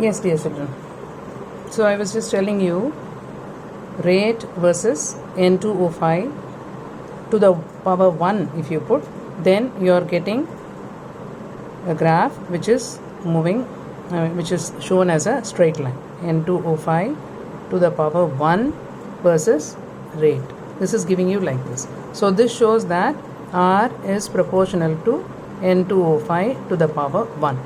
Yes, dear children. So I was just telling you rate versus N2O5 to the power 1 if you put, then you are getting a graph which is moving, which is shown as a straight line. N2O5 to the power 1 versus rate. This is giving you like this. So this shows that R is proportional to N2O5 to the power 1,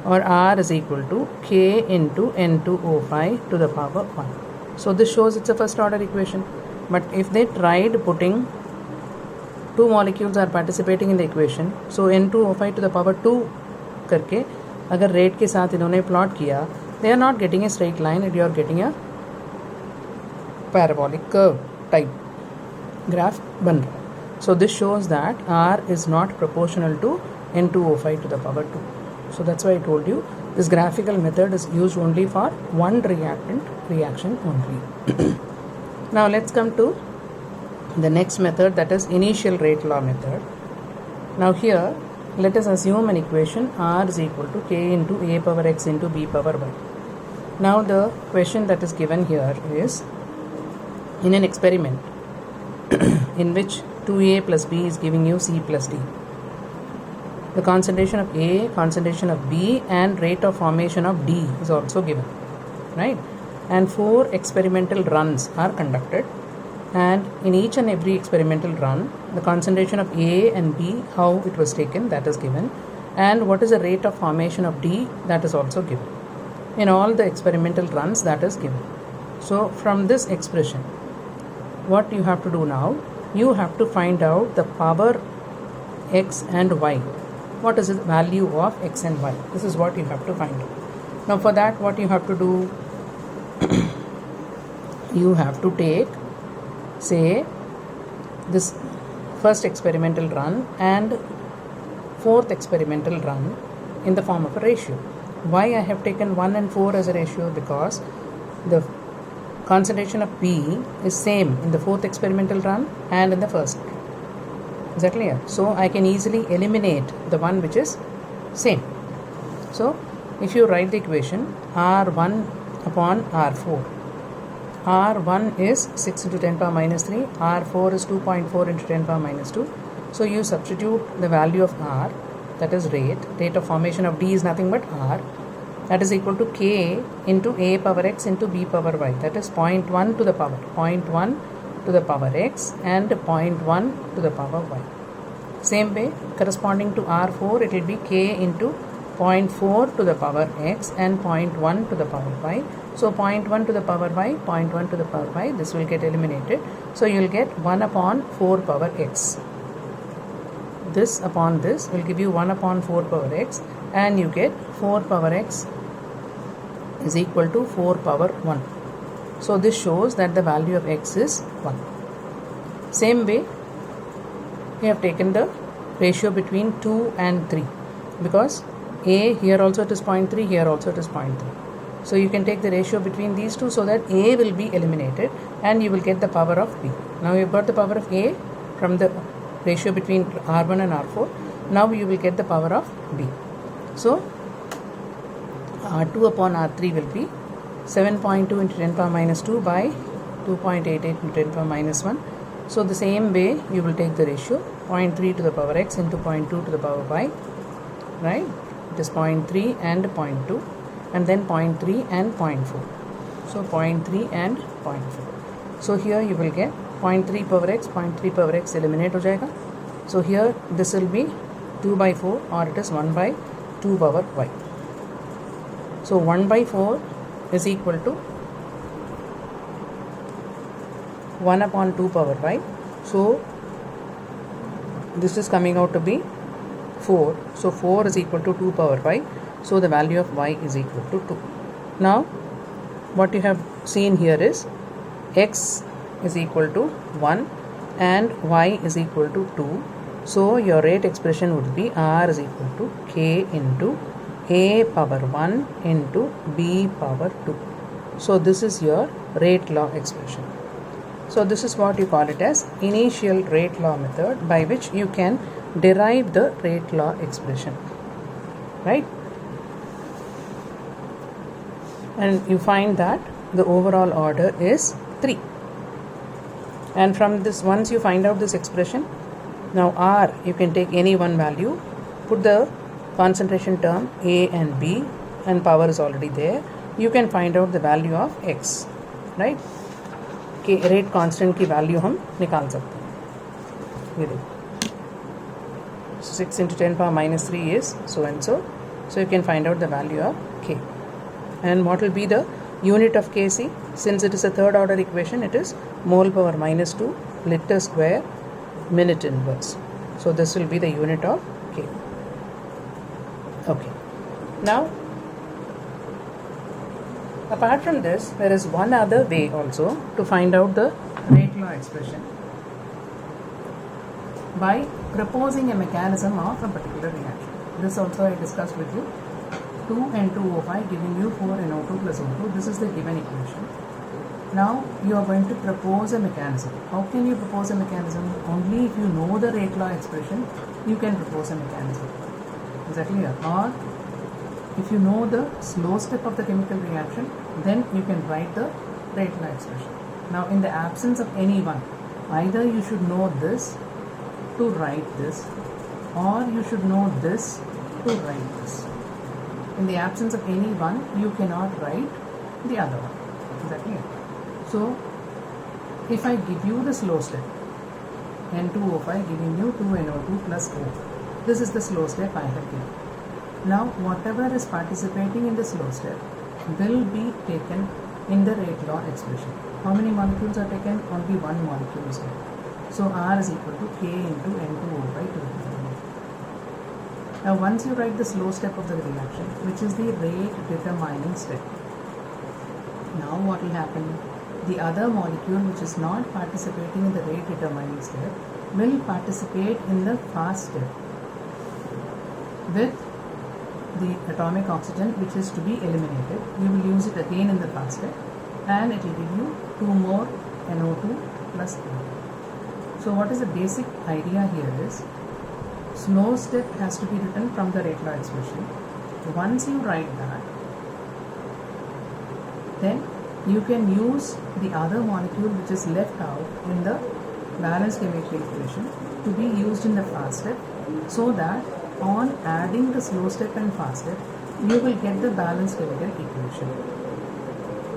or R is equal to K into N2O5 to the power 1. So this shows it's a first order equation. But if they tried putting two molecules are participating in the equation, so N2O5 to the power 2 करके अगर rate के साथ इन्होंने plot किया, they are not getting a straight line, and you are getting a parabolic curve type graph बन रहा है. So this shows that R is not proportional to N2O5 to the power 2. So that's why I told you this graphical method is used only for one reactant reaction only. Now let's come to the next method, that is initial rate law method. Now here let us assume an equation R is equal to K into A power X into B power Y. Now the question that is given here is, in an experiment in which 2A plus B is giving you C plus D, the concentration of A, concentration of B, and rate of formation of D is also given, right? And 4 experimental runs are conducted, and in each and every experimental run, the concentration of A and B, how it was taken, that is given, and what is the rate of formation of D, that is also given. In all the experimental runs, that is given. So from this expression, what you have to do now, you have to find out the power X and Y. What is the value of X and Y? This is what you have to find out. Now for that, what you have to do, you have to take, say, this first experimental run and fourth experimental run in the form of a ratio. Why I have taken 1 and 4 as a ratio? Because the concentration of B is same in the fourth experimental run and in the first. Is that clear? So I can easily eliminate the one which is same. So if you write the equation R1 upon R4, R1 is 6 into 10 power minus 3, R4 is 2.4 into 10 power minus 2. So you substitute the value of R, that is rate of formation of D is nothing but R, that is equal to K into A power X into B power Y, that is 0.1 to the power 0.1 to the power X and 0.1 to the power Y. Same way, corresponding to R4, it will be K into 0.4 to the power X and 0.1 to the power Y. So 0.1 to the power Y, 0.1 to the power Y, this will get eliminated. So you will get 1 upon 4 power X. This upon this will give you 1 upon 4 power X, and you get 4 power X is equal to 4 power 1. So this shows that the value of X is 1. Same way, we have taken the ratio between 2 and 3, because A here also it is 0.3, here also it is 0.3. So you can take the ratio between these two so that A will be eliminated and you will get the power of B. Now you have got the power of A from the ratio between R1 and R4. Now you will get the power of B. So R2 upon R3 will be 7.2 into 10 power minus 2 by 2.88 into 10 power minus 1. So the same way you will take the ratio 0.3 to the power X into 0.2 to the power Y, right? It is 0.3 and 0.2, and then 0.3 and 0.4. So 0.3 and 0.4. So here you will get 0.3 power X, 0.3 power X eliminate हो जाएगा. So here this will be 2 by 4, or it is 1 by 2 power Y. So 1 by 4 is equal to 1 upon 2 power Y. So this is coming out to be 4. So 4 is equal to 2 power Y. So the value of Y is equal to 2. Now what you have seen here is X is equal to 1 and Y is equal to 2. So your rate expression would be R is equal to K into A power 1 into B power 2. So this is your rate law expression. So this is what you call it as initial rate law method, by which you can derive the rate law expression, right? and you find that the overall order is 3. And from this, once you find out this expression, now R, you can take any one value, put the concentration term A and B, and power is already there. You can find out the value of X, right? कि rate constant की value हम निकाल सकते हैं. ये देखो, 6 into 10 power minus 3 is so and so. So you can find out the value of K. And what will be the unit of Kc? Since it is a third order equation, it is mole power minus 2 liter square minute inverse. So this will be the unit of K. Okay. Now, apart from this, there is one other way also to find out the rate law expression by proposing a mechanism of a particular reaction. This also I discussed with you. 2N2O5 giving you 4NO2 plus O2. This is the given equation. Now you are going to propose a mechanism. How can you propose a mechanism? Only if you know the rate law expression, you can propose a mechanism. Is that clear? Or if you know the slow step of the chemical reaction, then you can write the rate law expression. Now in the absence of any one, either you should know this to write this, or you should know this to write this. In the absence of any one, you cannot write the other one. Is that clear? So if I give you the slow step, N2O5 giving you 2NO2 plus O, this is the slow step I have given. Now whatever is participating in the slow step will be taken in the rate law expression. How many molecules are taken? Only one molecule is taken. So R is equal to K into N2O5 to the. Now once you write the slow step of the reaction, which is the rate determining step, now what will happen? The other molecule which is not participating in the rate determining step will participate in the fast step with the atomic oxygen which is to be eliminated. You will use it again in the fast step and it will give you 2 more NO2 plus O. So what is the basic idea here is, slow step has to be written from the rate law expression. Once you write that, then you can use the other molecule which is left out in the balanced chemical equation to be used in the fast step, so that on adding the slow step and fast step, you will get the balanced chemical equation.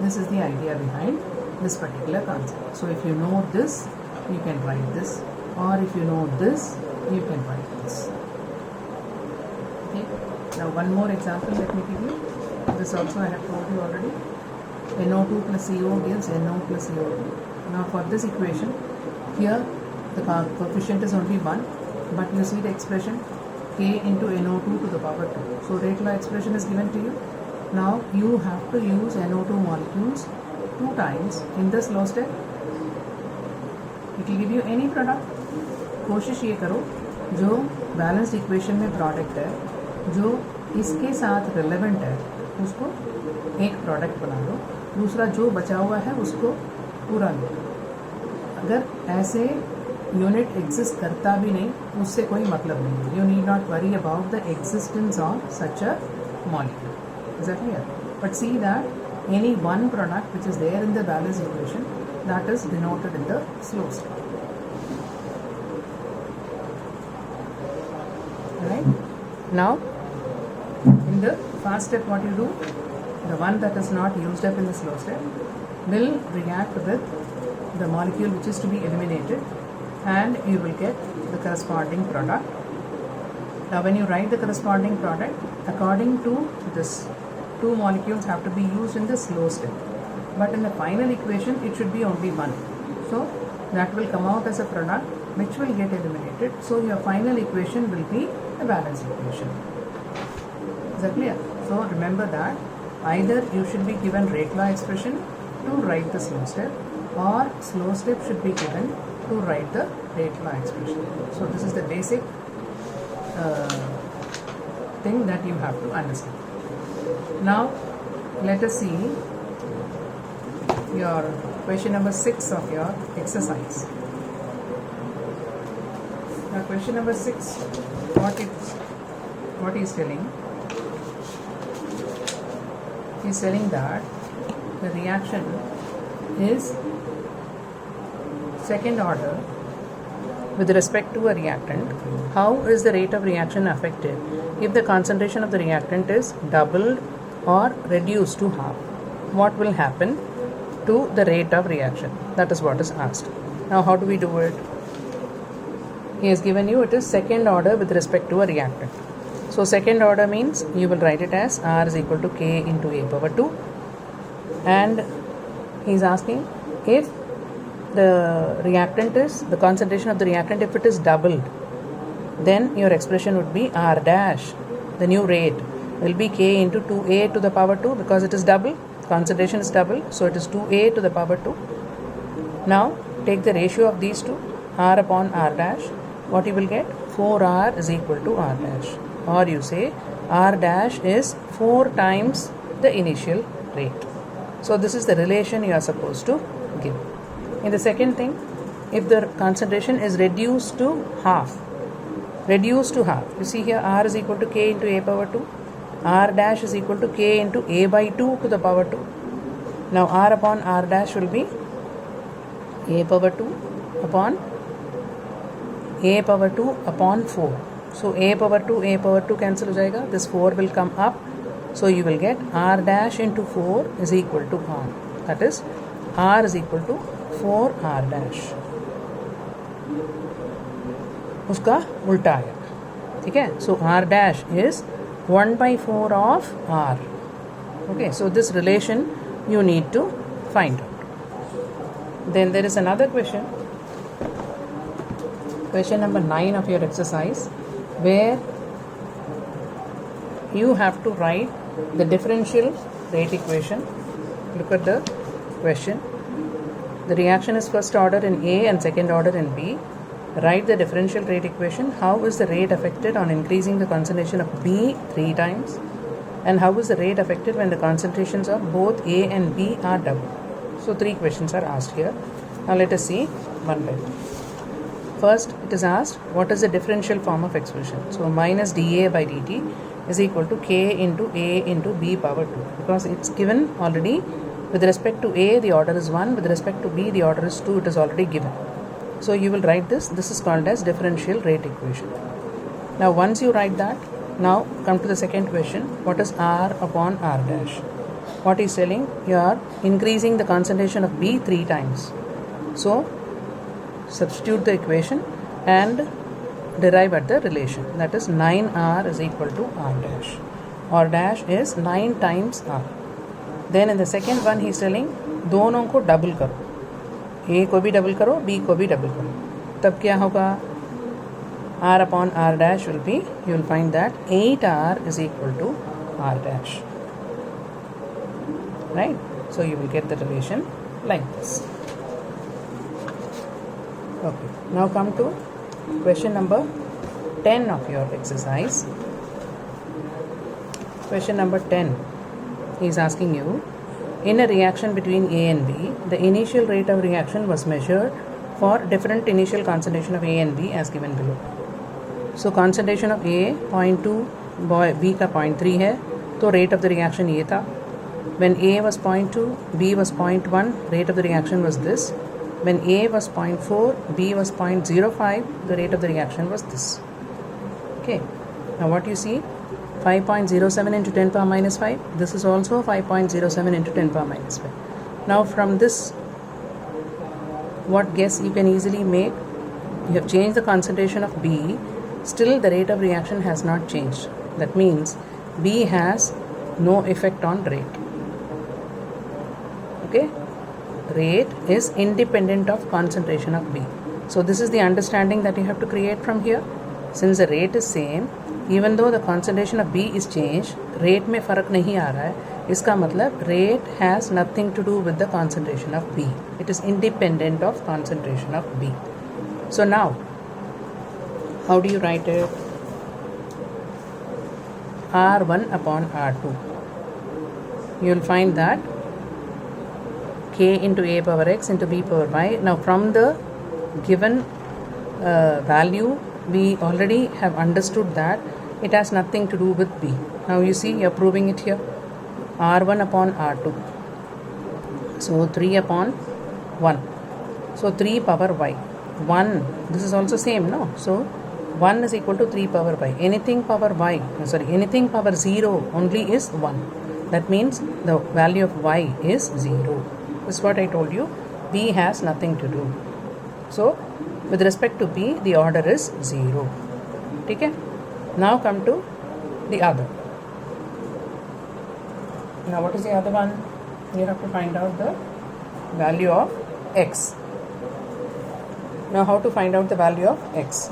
This is the idea behind this particular concept. So if you know this, you can write this, or if you know this, you can write this. Okay. Now one more example let me give you. This also I have told you already. NO2 plus CO gives NO plus CO2. Now for this equation, here the coefficient is only 1, but you see the expression K into NO2 to the power 2. So rate law expression is given to you. Now you have to use NO2 molecules 2 times in the slow step. It will give you any product. कोशिश ये करो जो balanced equation में product है, जो इसके साथ relevant है, उसको एक प्रोडक्ट बना लो, दूसरा जो बचा हुआ है उसको पूरा लो. अगर ऐसे यूनिट एग्जिस्ट करता भी नहीं, उससे कोई मतलब नहीं. You need not worry about the existence of such a molecule. Is that clear? But see that any one product which is there in the balanced equation, that is denoted in the slow step. Right? Now in the fast step, what you do, the one that is not used up in the slow step will react with the molecule which is to be eliminated, and you will get the corresponding product. Now when you write the corresponding product, according to this, 2 molecules have to be used in the slow step, but in the final equation it should be only 1. So that will come out as a product which will get eliminated. So your final equation will be a balanced equation. Is that clear? So remember that either you should be given rate law expression to write the slow step, or slow step should be given to write the rate law expression. So this is the basic thing that you have to understand. Now let us see your question number 6 of your exercise. Now question number 6, what is telling? He is telling that the reaction is second order with respect to a reactant. How is the rate of reaction affected if the concentration of the reactant is doubled or reduced to half? What will happen to the rate of reaction? That is what is asked. Now how do we do it? He has given you it is second order with respect to a reactant. So second order means you will write it as R is equal to K into A power 2, and he is asking if the reactant is, the concentration of the reactant, if it is doubled, then your expression would be R dash, the new rate will be K into 2A to the power 2, because it is double, concentration is double, so it is 2A to the power 2. Now take the ratio of these two, R upon R dash. What you will get? 4R is equal to R dash, or you say R dash is 4 times the initial rate. So this is the relation you are supposed to give. In the second thing, if the concentration is reduced to half, you see here R is equal to K into A power 2, R dash is equal to K into A by 2 to the power 2. Now R upon R dash will be A power 2 upon A power 2 upon 4. So A power 2 cancel ho jayega. This 4 will come up. So you will get R dash into 4 is equal to R. That is R is equal to 4 R dash. उसका उल्टा है, ठीक है. So R dash is 1 by 4 of R. Okay, so this relation you need to find out. Then there is another question, question number 9 of your exercise, where you have to write the differential rate equation. Look at the question. The reaction is first order in A and second order in B. Write the differential rate equation. How is the rate affected on increasing the concentration of B 3 times? And how is the rate affected when the concentrations of both A and B are double? So 3 questions are asked here. Now let us see one by one. First, it is asked, what is the differential form of expression? So minus dA by dt is equal to K into A into B power 2. Because it's given already. With respect to A, the order is 1. With respect to B, the order is 2. It is already given. So you will write this. This is called as differential rate equation. Now once you write that, now come to the second question. What is R upon R dash? What is telling? You are increasing the concentration of B 3 times. So substitute the equation and derive at the relation. That is 9R is equal to R dash. R dash is 9 times R. Then in the second one he is telling, दोनों को double करो, A को भी double करो, B को भी double करो. तब क्या होगा? R upon R dash will be, you will find that 8R is equal to R dash. Right? So you will get the relation like this. Okay. Now come to question number 10 of your exercise. Question number 10. He is asking you, in a reaction between A and B, the initial rate of reaction was measured for different initial concentration of A and B as given below. So concentration of A 0.2, B का 0.3 है, तो rate of the reaction ये था. When A was 0.2, B was 0.1, rate of the reaction was this. When A was 0.4, B was 0.05, the rate of the reaction was this. Okay. Now what you see? 5.07 into 10 power minus 5. This is also 5.07 into 10 power minus 5. Now from this, what guess you can easily make? You have changed the concentration of B. Still the rate of reaction has not changed. That means B has no effect on rate. Okay? Rate is independent of concentration of B. So this is the understanding that you have to create from here. Since the rate is same, even though the concentration of B is changed, rate में फर्क नहीं आ रहा है. इसका मतलब rate has nothing to do with the concentration of B. It is independent of concentration of B. So now, how do you write it? R1 upon R2. You will find that K into A power X into B power Y. Now from the given value, we already have understood that it has nothing to do with B. Now you see, you are proving it here. r1 upon r2. So 3 upon 1. So 3 power y. 1, this is also same, no? So 1 is equal to 3 power y. Anything power y, anything power 0 only is 1. That means the value of y is 0. This is what I told you. B has nothing to do. So with respect to B, the order is 0. Okay? Now come to the other. Now what is the other one? You have to find out the value of x. Now how to find out the value of x?